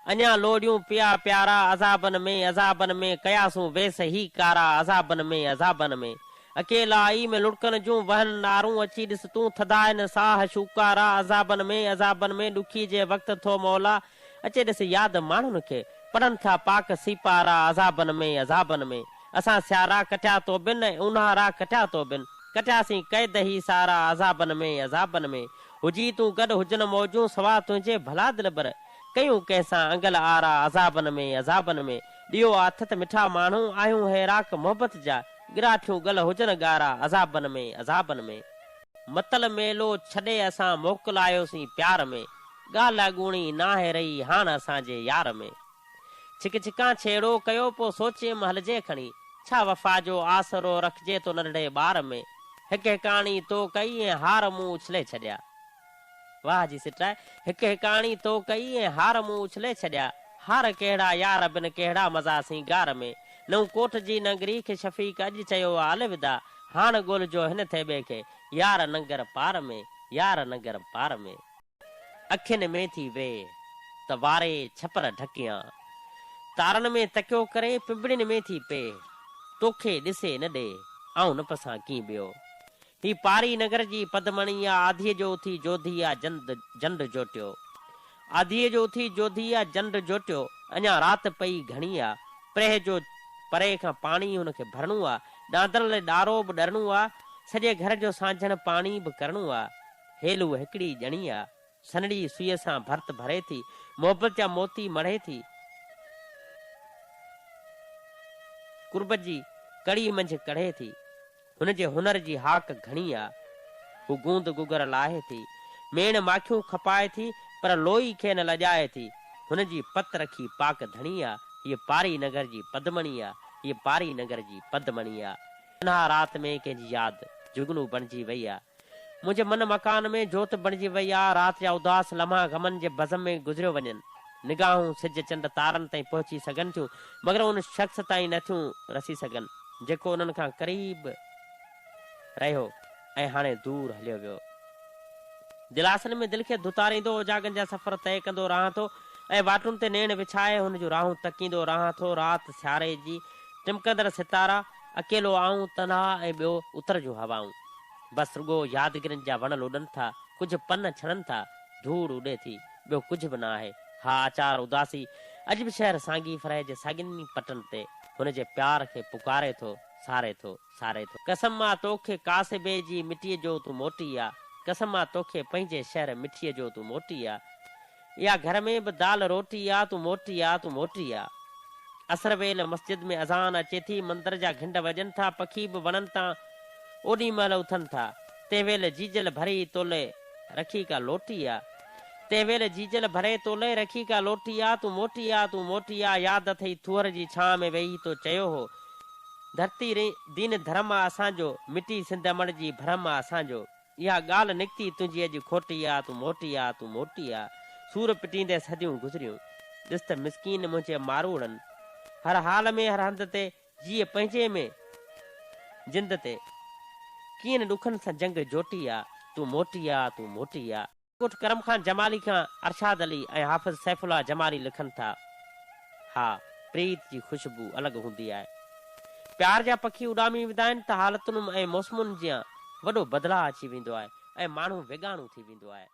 अञा लोडियूं पिया प्यारा अज़ाबन में कयासूं वेस ही कारा अज़ाबन में अकेला आई में लुड़कन जूं वहन नारूं अची ॾिस तूं थदाइन साह शुकारा अज़ाबन में ॾुखी जे वक़्त थो मौला अचे ॾिस यादि माण्हुनि खे पढ़नि था पाक सीपारा अज़ाबन में असां सियारा कटिया तो बिन ऐं ऊन्हारा कटिया तो बिन कटियासीं क़ैद ही सारा अज़ाबन में हुजी तूं गॾु हुजनि मौजूं सवा तुंहिंजे भला दिल बर कयूं कंहिंसां अंगल आरा अज़ाबन में ॾियो हथ मिठा माण्हू आहियूं हैराक मोहबत जा गिराठियूं गल हुजनि ॻारा अज़ाबन में मतल मेलो छॾे असां मोकिलायोसीं प्यार में ॻाल्हि ॻूणी नाहे रही हाण असांजे यार में छिक छिकां छेड़ो कयो पोइ सोचे हलजे खणी छा वफ़ा जो आसरो रखिजे तो नंढड़े ॿार में हिकु हिकाणी तो कई ऐं हार मूं उछले छॾिया वाह जी सिट आहे हिकु हिकाणी तो कई ऐं हार मूं उछले छॾिया हार कहिड़ा यार बिन कहिड़ा मज़ा सी गार में नऊं कोट जी नगरी खे शफ़ीक अॼु चयो आहे अलविदा हाण ॻोल्हिजो हिन थे ॿिए खे यार नगर पार में अखियुनि में थी वे त वारे छपर ढकियां तारनि में तकियो करे पिंबड़ियुनि में थी पे तोखे ॾिसे न ॾे ऐं न पसां कीं ॿियो ही पारी नगर जी पदमणी आ आधीअ जो उथी जोधी आ जंड जोटियो आधीअ जो उथी जोधी आ जंड जोटियो अञा राति पई घणी आ प्रेह जो परे खां पाणी हुनखे भरणो आहे ॾांदड़ लाइ ॾारो बि ॾरणो आहे सॼे घर जो सांझण पाणी बि करणो आहे हेलू हिकिड़ी ॼणी आहे सनड़ी सुईअ सां भर्त भरे थी मोहबत जा मोती मढ़े थी कुर्बत जी कड़ी मंझि कढ़े थी हुनजे हुनर जी हाक घणी आहे हू गूंद गुगर लाहे थी मेण माखियूं खपाए थी पर लोई खे न लॼाए थी हुनजी पत रखी पाक धणी आहे ये पारी नगर जी पदमणी आहे उन्हा रात में कंहिंजी यादि जुगनू बणिजी वई आहे मुंहिंजे मन मकान में जोत बणिजी वई आहे राति जा उदास लम्हा गमन जे बज़म में गुज़रियो वञनि निगाहूं सिज चंड तारनि ताईं पहुची सघनि थियूं मगर उन शख़्स ताईं नथियूं रसी सघनि जेको उन्हनि खां क़रीब रहियो ऐं हाणे दूर हलियो वियो दिलासनि में दिलि खे धुतारींदो उजागनि जा सफ़र तय कंदो रहां थो ऐं वाटुनि ते नेण विछाए हुन जूं राहूं तकींदो रहां थो राति सियारे जी टिमकंदड़ सितारा अकेलो आऊं तन्हा ऐं ॿियो उतर जूं हवाऊं बसि रुगो यादगिरियुनि जा वण लुॾनि था कुझु पन छणनि था धूड़ उॾे थी ॿियो कुझु बि न आहे हा आचार उदासी अॼु बि शहर सांगी फराए जे साॻियुनि पटनि ते हुनजे प्यार खे पुकारे थो सारे थो कसम मां तोखे कासिबे जी मिटीअ जो तूं मोटी आ कसम मां तोखे पंहिंजे शहर मिठीअ जो तूं मोटी आ या घर में बि दाल रोटी आ तूं मोटी आ असर वेल मस्जिद में अज़ान अचे थी मंदर जा घिंड वॼनि था पखी बि वणनि था ओॾी महिल उथनि था तंहिं वेल जीजल भरी तोले रखी का लोटी आ तूं मोटी आ यादि अथई थूअर जी छां में वेही तो चयो हो धरती दीन धर्म आ असांजो मिटी सिंध अमण जी भरम आ असांजो इहा ॻाल्हि निकिती तुंहिंजी अॼु खोटी आ तूं मोटी आ सूर पिटींदे सदियूं गुज़रियूं ॾिस त मिसकीन मुंहिंजे मारूड़नि हर हाल में हर हंध ते जीअ पंहिंजे में जिंद ते कीअं ॾुखनि सां जंग जोटी आ तूं मोटी आ कोट करम खान जमाली खां अरशाद अली ऐं हाफ़िज़ सैफुल्लाह जमाली लिखनि था हा प्रीत जी ख़ुशबू अलॻि हूंदी आहे प्यार जा पखी उॾामी वेंदा आहिनि त हालतुनि ऐं मौसमुनि जी वॾो बदिलाउ अची वेंदो आहे ऐं माण्हू वेगाणो थी वेंदो आहे